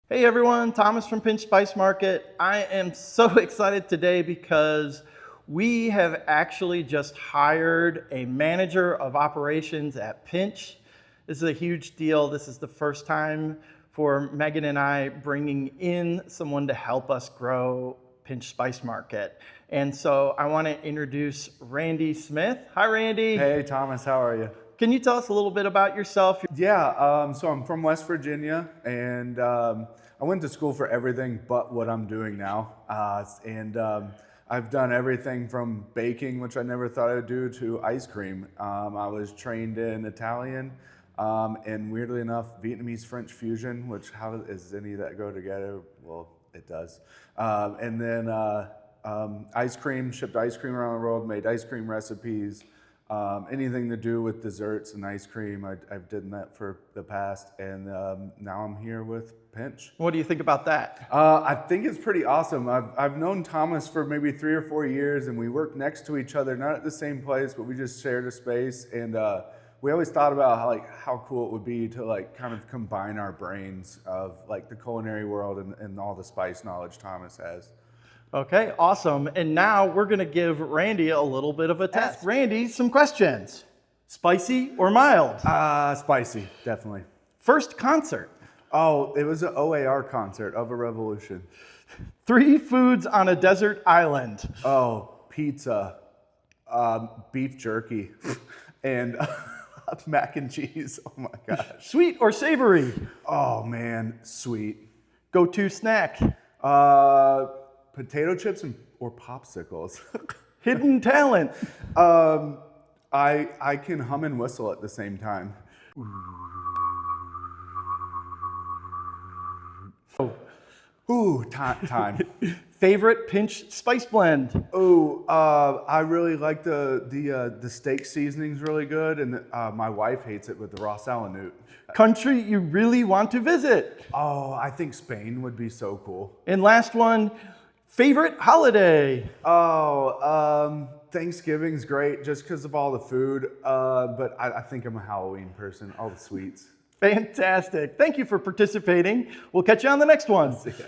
Hey everyone, Thomas from Pinch Spice Market. I am so excited today because we have actually just hired a manager of operations at Pinch. This is a huge deal. This is the first time for Megan and I bringing in someone to help us grow Pinch Spice Market. And so I want to introduce Randy Smith. Hi, Randy. Hey, Thomas, how are you? Can you tell us a little bit about yourself? Yeah, so I'm from West Virginia, and I went to school for everything but what I'm doing now. I've done everything from baking, which I never thought I'd do, to ice cream. I was trained in Italian, and weirdly enough, Vietnamese French fusion, which how does any of that go together? Well, it does. Ice cream, shipped ice cream around the world, made ice cream recipes. Anything to do with desserts and ice cream, I've done that for the past, and now I'm here with Pinch. What do you think about that? I think it's pretty awesome. I've known Thomas for maybe 3 or 4 years, and we work next to each other, not at the same place, but we just shared a space, and we always thought about how cool it would be to kind of combine our brains of the culinary world and all the spice knowledge Thomas has. Okay, awesome. And now we're going to give Randy a little bit of a test. Randy, some questions. Spicy or mild? Spicy, definitely. First concert. Oh, it was an OAR concert of a revolution. 3 foods on a desert island. Oh, pizza, beef jerky, and mac and cheese. Oh my gosh. Sweet or savory? Oh man, sweet. Go-to snack. Potato chips or popsicles. Hidden talent. I can hum and whistle at the same time. Ooh, time. Favorite Pinch spice blend. Oh, I really like the steak seasoning's really good, and my wife hates it with the raw salanute. Country you really want to visit. Oh, I think Spain would be so cool. And last one, favorite holiday. Oh, Thanksgiving's great just because of all the food, but I think I'm a Halloween person, all the sweets. Fantastic. Thank you for participating. We'll catch you on the next one. See ya.